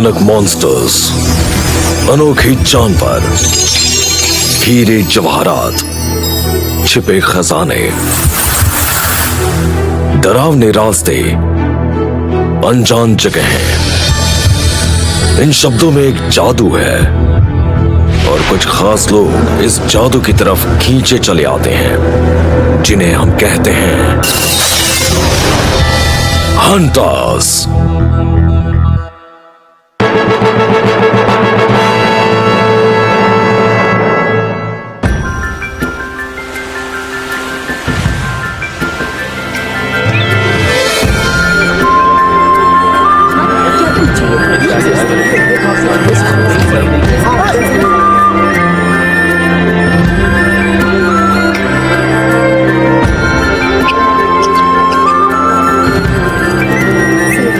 भयानक मॉन्स्टर्स, अनोखे जानवर, हीरे जवाहरात, छिपे खजाने, डरावने रास्ते, अनजान जगहें। इन शब्दों में एक जादू है और कुछ खास लोग इस जादू की तरफ खींचे चले आते हैं, जिन्हें हम कहते हैं हंटर्स।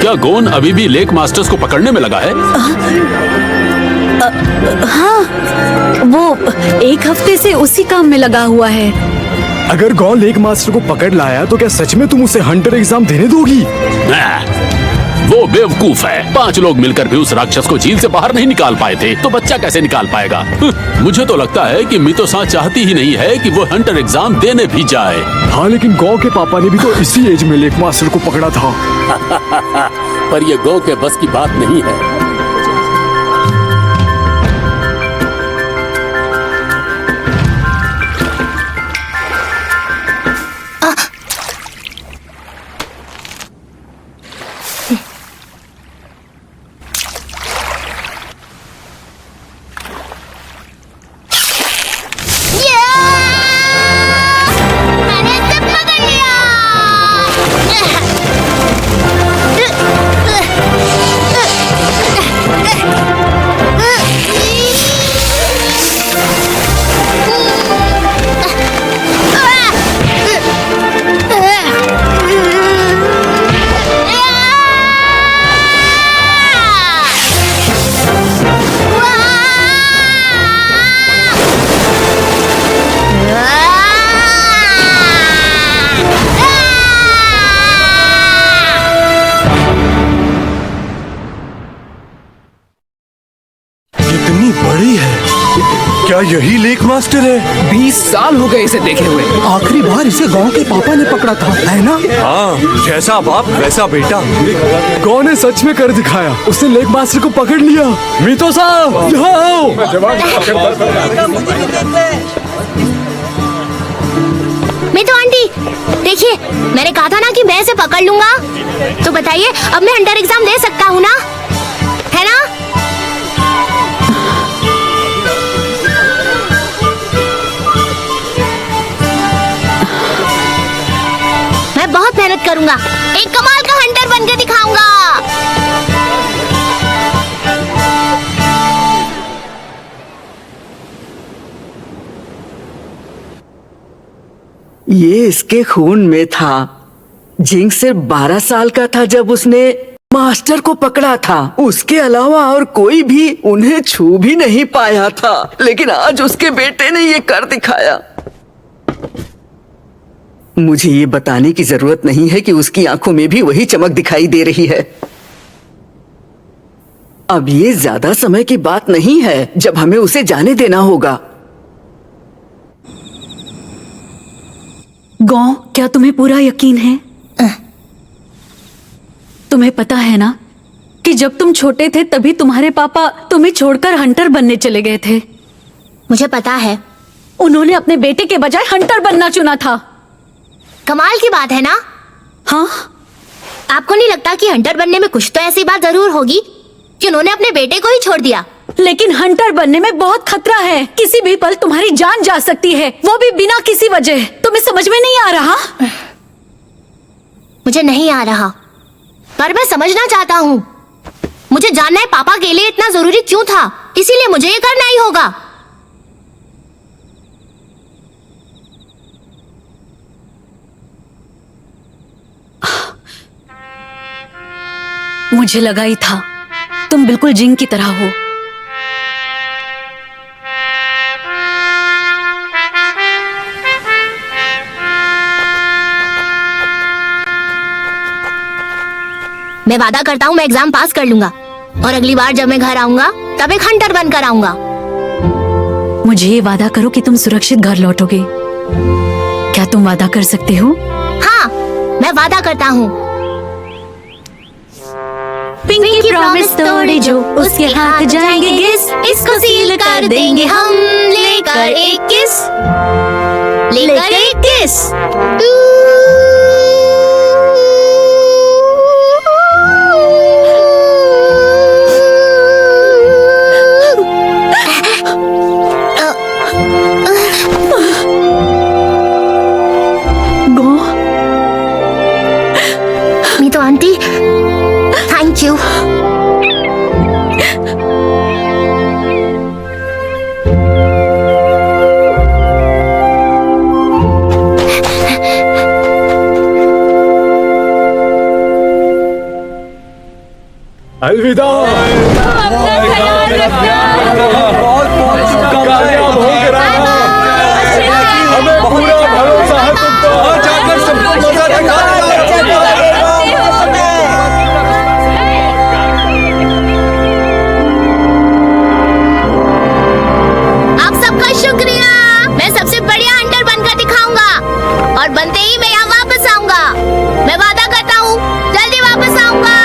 क्या गोन अभी भी लेक मास्टर्स को पकड़ने में लगा है? हाँ, वो एक हफ्ते से उसी काम में लगा हुआ है। अगर गौ लेक मास्टर को पकड़ लाया तो क्या सच में तुम उसे हंटर एग्जाम देने दोगी? वो बेवकूफ है। 5 लोग मिलकर भी उस राक्षस को झील से बाहर नहीं निकाल पाए थे, तो बच्चा कैसे निकाल पाएगा? मुझे तो लगता है कि मितो-सान चाहती ही नहीं है कि वो हंटर एग्जाम देने भी जाए। हाँ, लेकिन गौ के पापा ने भी तो इसी एज में लेक मास्टर को पकड़ा था। पर ये गौ के बस की बात नहीं है। बड़ी है। क्या यही लेक मास्टर है? 20 साल हो गए इसे देखे हुए। आखिरी बार इसे गौ के पापा ने पकड़ा था, है ना? हाँ, जैसा बाप वैसा बेटा। गौ ने सच में कर दिखाया। उसने लेक मास्टर को पकड़ लिया। मितो-सान, यहाँ आओ। मितो आंटी, देखिए, मैंने कहा था ना कि मैं इसे पकड़ लूंगा। तो बताइए, अब मैं हंटर एग्जाम दे सकता हूँ ना? है ना? मैं बहुत मेहनत करूंगा, एक कमाल का हंटर बनकर दिखाऊंगा। ये इसके खून में था। जिंक सिर्फ 12 साल का था जब उसने मास्टर को पकड़ा था। उसके अलावा और कोई भी उन्हें छू भी नहीं पाया था, लेकिन आज उसके बेटे ने ये कर दिखाया। मुझे ये बताने की जरूरत नहीं है कि उसकी आंखों में भी वही चमक दिखाई दे रही है। अब ये ज्यादा समय की बात नहीं है जब हमें उसे जाने देना होगा। गौ, क्या तुम्हें पूरा यकीन है? तुम्हें पता है ना कि जब तुम छोटे थे तभी तुम्हारे पापा तुम्हें छोड़कर हंटर बनने चले गए थे। मुझे पता है। उन्होंने अपने बेटे के बजाय हंटर बनना चुना था। कमाल की बात है ना? हाँ, आपको नहीं लगता कि हंटर बनने में कुछ तो ऐसी बात जरूर होगी कि उन्होंने अपने बेटे को ही छोड़ दिया? लेकिन हंटर बनने में बहुत खतरा है। किसी भी पल तुम्हारी जान जा सकती है, वो भी बिना किसी वजह। तुम्हें समझ में नहीं आ रहा? मुझे नहीं आ रहा, पर मैं समझना चाहता हूँ। मुझे जानना है पापा के लिए इतना जरूरी क्यों था, इसीलिए मुझे ये करना ही होगा। मुझे लगा ही था, तुम बिल्कुल जिंग की तरह हो। मैं वादा करता हूँ मैं एग्जाम पास कर लूंगा। और अगली बार जब मैं घर आऊंगा तब एक हंटर बनकर आऊंगा। मुझे ये वादा करो कि तुम सुरक्षित घर लौटोगे। क्या तुम वादा कर सकते हो? हाँ, मैं वादा करता हूँ। पिंकी प्रॉमिस तोड़े जो उसके हाथ जाएंगे गिस, इसको सील कर देंगे हम लेकर एक किस, लेकर एक किस। मीतो आंटी, थैंक यू। अलविदा। कामयाब हो गया। हमें पूरा भरोसा है तुम पर। जाकर सबको मजा आप सबका शुक्रिया। मैं सबसे बढ़िया हंटर बनकर दिखाऊंगा और बनते ही मैं यहाँ वापस आऊंगा। मैं वादा करता हूँ जल्दी वापस आऊंगा।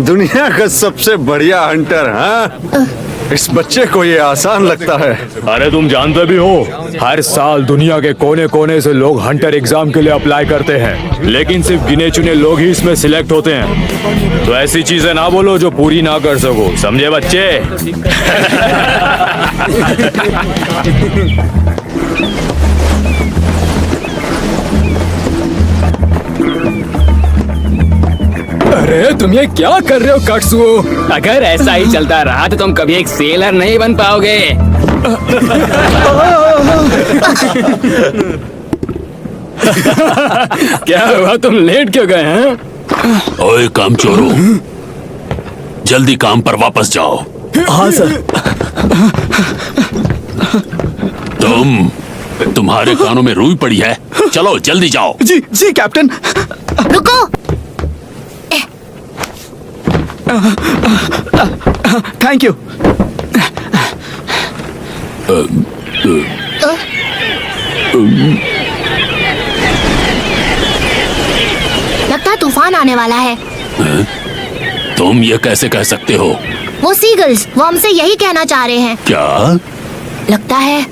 दुनिया का सबसे बढ़िया हंटर, हाँ? इस बच्चे को ये आसान लगता है। अरे तुम जानते भी हो, हर साल दुनिया के कोने कोने से लोग हंटर एग्जाम के लिए अप्लाई करते हैं, लेकिन सिर्फ गिने चुने लोग ही इसमें सिलेक्ट होते हैं। तो ऐसी चीजें ना बोलो जो पूरी ना कर सको, समझे बच्चे? अरे तुम ये क्या कर रहे हो कट्सुओ? अगर ऐसा ही चलता रहा तो तुम कभी एक सेलर नहीं बन पाओगे। क्या हुआ, तुम लेट क्यों गए हैं? ओए कामचोरों, जल्दी काम पर वापस जाओ। हाँ सर। तुम्हारे कानों में रुई पड़ी है, चलो जल्दी जाओ। जी जी कैप्टन। रुको। Thank you. लगता है तूफान आने वाला है। तुम ये कैसे कह सकते हो? वो सीगल्स, वो हमसे यही कहना चाह रहे हैं। क्या? लगता है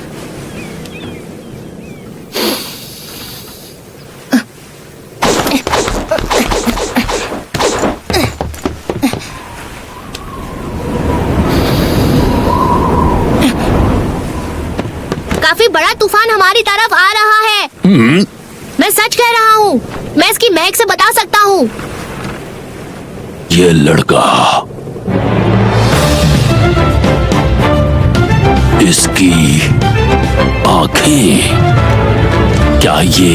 काफी बड़ा तूफान हमारी तरफ आ रहा है। मैं सच कह रहा हूँ, मैं इसकी महक से बता सकता हूँ। ये लड़का, इसकी आंखें, क्या ये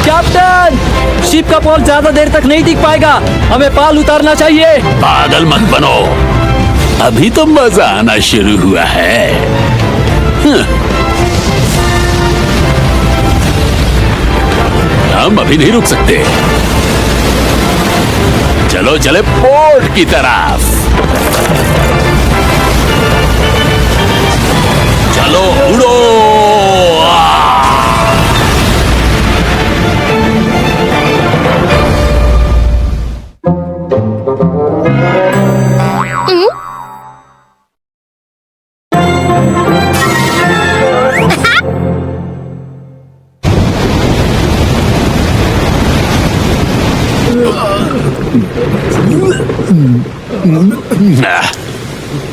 कैप्टन, शिप का पोल ज्यादा देर तक नहीं टिक पाएगा, हमें पाल उतारना चाहिए। पागल मत बनो, अभी तो मजा आना शुरू हुआ है। हम अभी नहीं रुक सकते, चलो चले पोर्ट की तरफ। चलो उड़ो।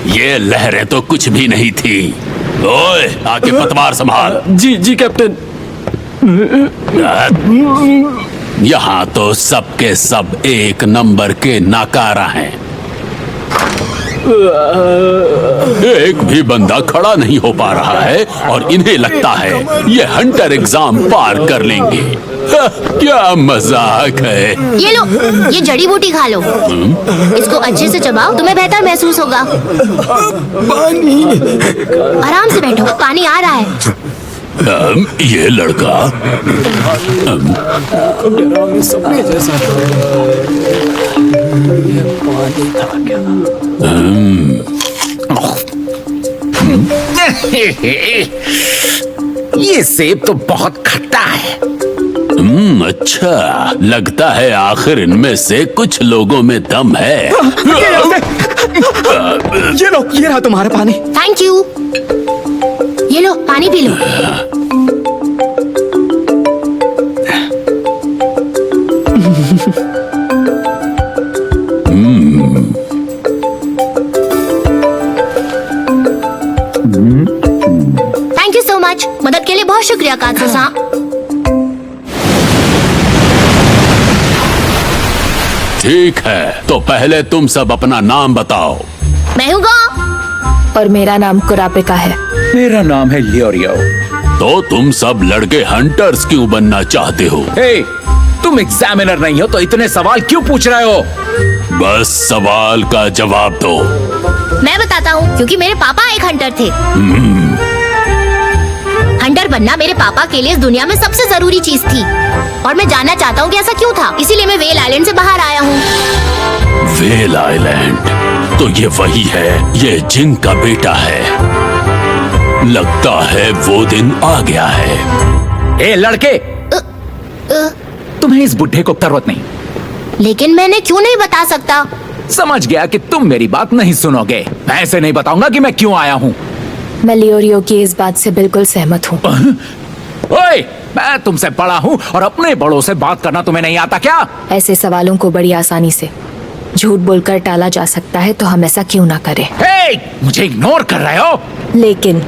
ये लहरें तो कुछ भी नहीं थी। ओए, आके पतवार संभाल। जी जी कैप्टन। यहाँ तो सबके सब एक नंबर के नाकारा हैं। एक भी बंदा खड़ा नहीं हो पा रहा है और इन्हें लगता है ये हंटर एग्जाम पार कर लेंगे। क्या मजाक है। ये लो, ये जड़ी बूटी खा लो। इसको अच्छे से चबाओ, तुम्हें बेहतर महसूस होगा। आराम से बैठो, पानी आ रहा है। ये लड़का ये सेब तो बहुत खट्टा है। अच्छा, लगता है आखिर इनमें से कुछ लोगों में दम है। ये लो, ये रहा तुम्हारा पानी। Thank you. ये लो, पानी P low. Thank you so much. मदद के लिए बहुत शुक्रिया कात्सो-सान। ठीक है, तो पहले तुम सब अपना नाम बताओ। मैं हूँ गो। और मेरा नाम कुरापिका है। मेरा नाम है लियोरियो। तो तुम सब लड़के हंटर्स क्यों बनना चाहते हो? हे, तुम एग्जामिनर नहीं हो तो इतने सवाल क्यों पूछ रहे हो? बस सवाल का जवाब दो। मैं बताता हूँ, क्योंकि मेरे पापा एक हंटर थे। हंटर बनना मेरे पापा के लिए इस दुनिया में सबसे जरूरी चीज थी, और मैं जानना चाहता हूँ कि ऐसा क्यों था। इसीलिए मैं वेल आइलैंड से बाहर आया हूँ। Well island? तो ये वही है, ये जिंग का बेटा है। लगता है वो दिन आ गया है। ए लड़के, तुम्हें इस बुढ़े को जरूरत नहीं। लेकिन मैंने क्यों नहीं बता सकता? समझ गया कि तुम मेरी बात नहीं सुनोगे। मैं ऐसे नहीं बताऊंगा कि मैं क्यों आया हूँ। मैं लियोरियो की इस बात से बिल्कुल सहमत हूँ। ओए, मैं तुमसे बड़ा हूँ और अपने बड़ों से बात करना तुम्हें नहीं आता क्या? ऐसे सवालों को बड़ी आसानी से झूठ बोलकर टाला जा सकता है, तो हम ऐसा क्यों ना करें। हे, मुझे इग्नोर कर रहे हो? लेकिन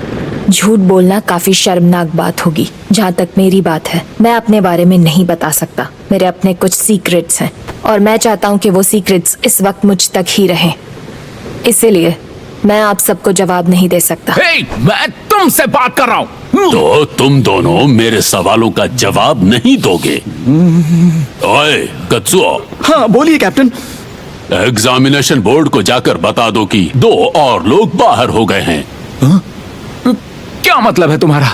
झूठ बोलना काफी शर्मनाक बात होगी। जहाँ तक मेरी बात है, मैं अपने बारे में नहीं बता सकता। मेरे अपने कुछ सीक्रेट्स हैं और मैं चाहता हूँ कि वो सीक्रेट्स इस वक्त मुझ तक ही रहें। इसीलिए मैं आप सबको जवाब नहीं दे सकता। हे, मैं तुमसे बात कर रहा हूँ। तो तुम दोनों मेरे सवालों का जवाब नहीं दोगे? ओए कत्सुओ। हाँ बोलिए कैप्टन। एग्जामिनेशन बोर्ड को जाकर बता दो कि 2 और लोग बाहर हो गए हैं। क्या मतलब है तुम्हारा?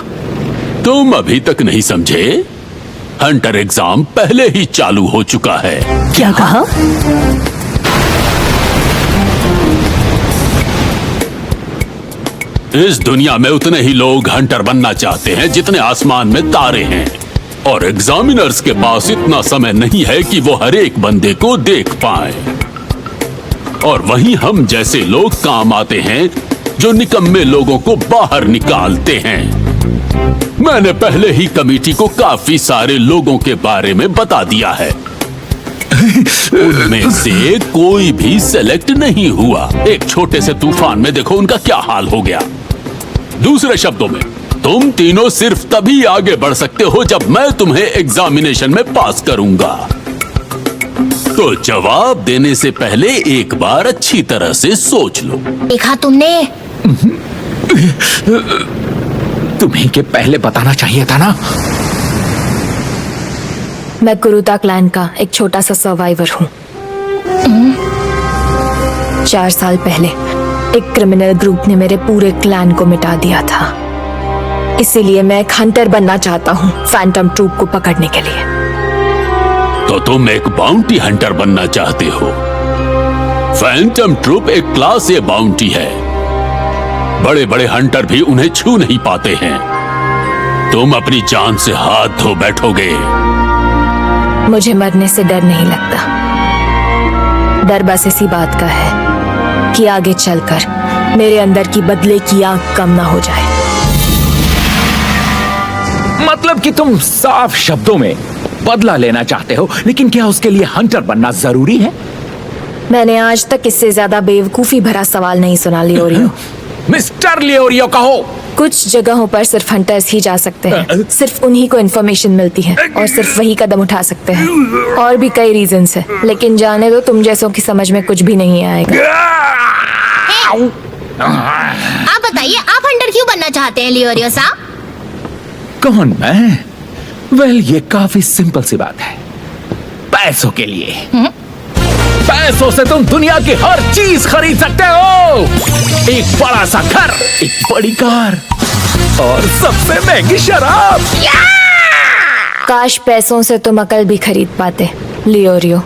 तुम अभी तक नहीं समझे? हंटर एग्जाम पहले ही चालू हो चुका है। क्या कहा? इस दुनिया में उतने ही लोग हंटर बनना चाहते हैं जितने आसमान में तारे हैं, और एग्जामिनर्स के पास इतना समय नहीं है कि वो हर एक बंदे को देख पाए। और वहीं हम जैसे लोग काम आते हैं जो निकम्मे लोगों को बाहर निकालते हैं। मैंने पहले ही कमेटी को काफी सारे लोगों के बारे में बता दिया है। उनमें से कोई भी सेलेक्ट नहीं हुआ। एक छोटे से तूफान में देखो उनका क्या हाल हो गया। दूसरे शब्दों में, तुम तीनों सिर्फ तभी आगे बढ़ सकते हो जब मैं तुम्हें एग्जामिनेशन में पास करूंगा। तो जवाब देने से पहले एक बार अच्छी तरह से सोच लो। देखा तुमने? तुम्हें के पहले बताना चाहिए था ना। मैं कुरुता क्लैन का एक छोटा सा सर्वाइवर हूँ। 4 साल पहले एक क्रिमिनल ग्रुप ने मेरे पूरे क्लैन को मिटा दिया था। इसीलिए मैं एक हंटर बनना चाहता हूँ, फैंटम ट्रूप को पकड़ने के लिए। तो तुम एक बाउंटी हंटर बनना चाहते हो? फैंटम ट्रूप एक क्लास ए बाउंटी है। बड़े बड़े हंटर भी उन्हें छू नहीं पाते हैं। तुम अपनी जान से हाथ धो बैठोगे। मुझे मरने से डर नहीं लगता। डर बस इसी बात का है कि आगे चलकर मेरे अंदर की बदले की आग कम ना हो जाए। मतलब कि तुम साफ शब्दों में बदला लेना चाहते हो, लेकिन क्या उसके लिए हंटर बनना जरूरी है? मैंने आज तक इससे ज्यादा बेवकूफी भरा सवाल नहीं सुना लियोरियो। मिस्टर लियोरियो कहो। कुछ जगहों पर सिर्फ हंटर्स ही जा सकते हैं। सिर्फ उन्हीं को इन्फॉर्मेशन मिलती है और सिर्फ वही कदम उठा सकते हैं। और भी कई रीजंस है, लेकिन जाने दो, तुम जैसों की समझ में कुछ भी नहीं आएगा। आप बताइए, आप हंटर क्यों बनना चाहते हैं लियोरियो साहब? कौन मैं? वेल, ये काफी सिंपल सी बात है। पैसों के लिए। पैसों से तुम दुनिया की हर चीज खरीद सकते हो। एक बड़ा सा घर, एक बड़ी कार और सबसे महंगी शराब। काश पैसों से तुम अकल भी खरीद पाते, लियोरियो।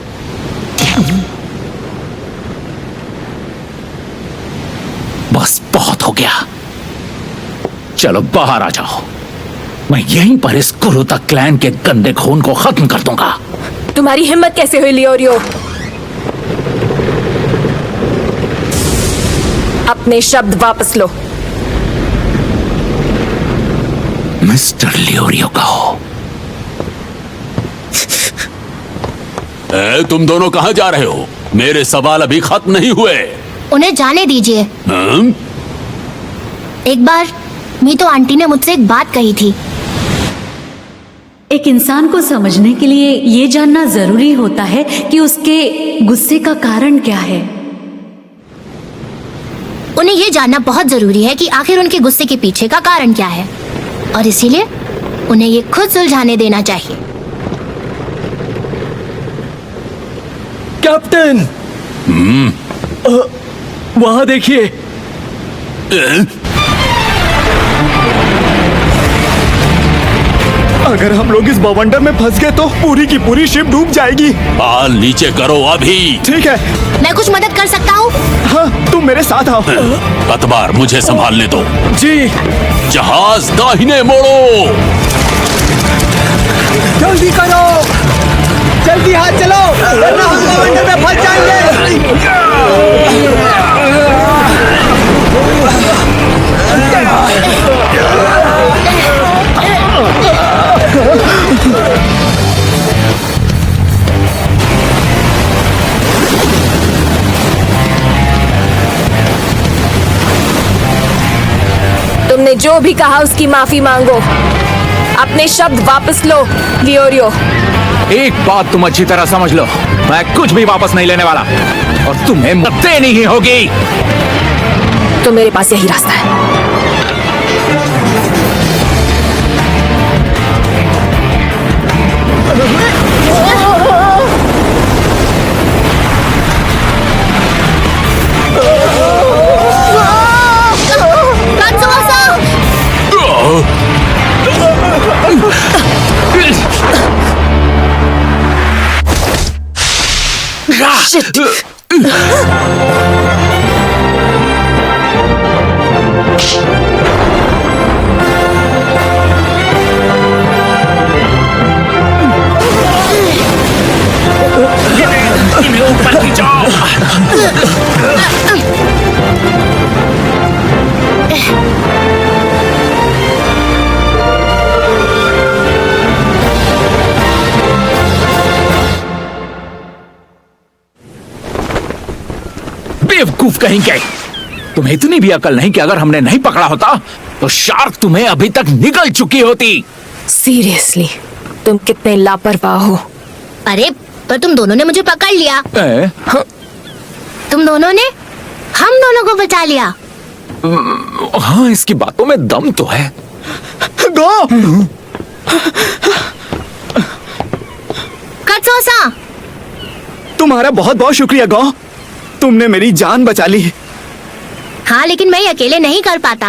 बस बहुत हो गया। चलो बाहर आ जाओ। मैं यहीं पर इस कुरुता क्लैन के गंदे खून को खत्म कर दूंगा। तुम्हारी हिम्मत कैसे हुई लियोरियो? अपने शब्द वापस लो। मिस्टर लियोरियो कहो। तुम दोनों कहाँ जा रहे हो? मेरे सवाल अभी खत्म नहीं हुए। उन्हें जाने दीजिए। हम? एक बार मीतो आंटी ने मुझसे एक बात कही थी। एक इंसान को समझने के लिए ये जानना जरूरी होता है कि उसके गुस्से का कारण क्या है। उन्हें ये जानना बहुत जरूरी है कि आखिर उनके गुस्से के पीछे का कारण क्या है, और इसीलिए उन्हें ये खुद सुलझाने देना चाहिए। कैप्टन, वहां देखिए। अगर हम लोग इस बवंडर में फंस गए तो पूरी की पूरी शिप डूब जाएगी। बाल नीचे करो अभी। ठीक है। मैं कुछ मदद कर सकता हूँ? हाँ, तुम मेरे साथ आओ। अतबार, मुझे संभालने दो। जी। जहाज दाहिने मोड़ो। जल्दी करो, जल्दी हाथ चलो, वरना हम बवंडर में फंस जाएंगे। तुमने जो भी कहा उसकी माफी मांगो। अपने शब्द वापस लो, लियोरियो। एक बात तुम अच्छी तरह समझ लो, मैं कुछ भी वापस नहीं लेने वाला और तुम्हें मत देनी ही होगी। तो मेरे पास यही रास्ता है। Shit. ऊपर खींचो। बेवकूफ कहेंगे। तुम्हें इतनी भी अकल नहीं कि अगर हमने नहीं पकड़ा होता तो शार्क तुम्हें अभी तक निगल चुकी होती। सीरियसली, तुम कितने लापरवाह हो। अरे पर तुम दोनों ने मुझे पकड़ लिया। तुम दोनों ने हम दोनों को बचा लिया। हाँ, इसकी बातों में दम तो है। गो! कत्सोसा! तुम्हारा बहुत बहुत शुक्रिया गो। तुमने मेरी जान बचा ली। हाँ, लेकिन मैं अकेले नहीं कर पाता।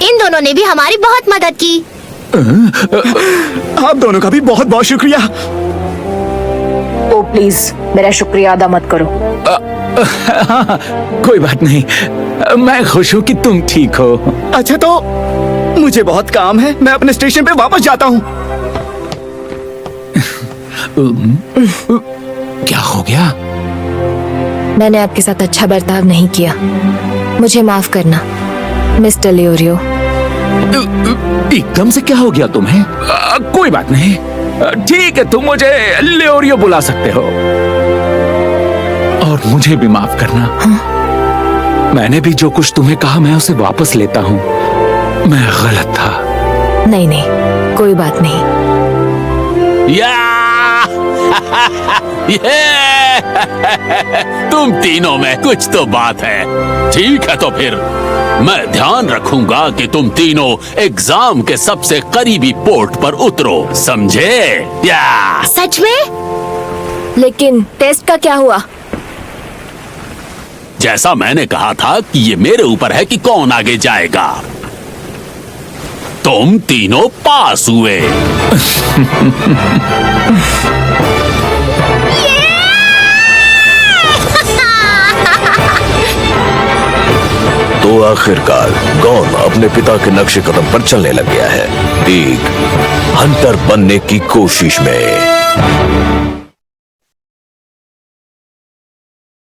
इन दोनों ने भी हमारी बहुत मदद की। आप दोनों का भी बहुत बहुत शुक्रिया। ओ प्लीज, मेरा शुक्रिया अदा मत करो। हाँ, कोई बात नहीं। मैं खुश हूँ कि तुम ठीक हो। अच्छा, तो मुझे बहुत काम है, मैं अपने स्टेशन पे वापस जाता हूँ। क्या हो गया? मैंने आपके साथ अच्छा बर्ताव नहीं किया, मुझे माफ करना मिस्टर लियोरियो। एकदम से क्या हो गया तुम्हें? कोई बात नहीं, ठीक है, तुम मुझे लियोरियो बुला सकते हो। और मुझे भी माफ करना। हाँ? मैंने भी जो कुछ तुम्हें कहा मैं उसे वापस लेता हूँ। मैं गलत था। नहीं नहीं, कोई बात नहीं। या तुम तीनों में कुछ तो बात है। ठीक है तो फिर मैं ध्यान रखूंगा कि तुम तीनों एग्जाम के सबसे करीबी पोर्ट पर उतरो, समझे? या सच में? लेकिन टेस्ट का क्या हुआ? जैसा मैंने कहा था कि ये मेरे ऊपर है कि कौन आगे जाएगा। तुम तीनों पास हुए। तो आखिरकार गॉन अपने पिता के नक्शे कदम पर चलने लग गया है, एक हंटर बनने की कोशिश में।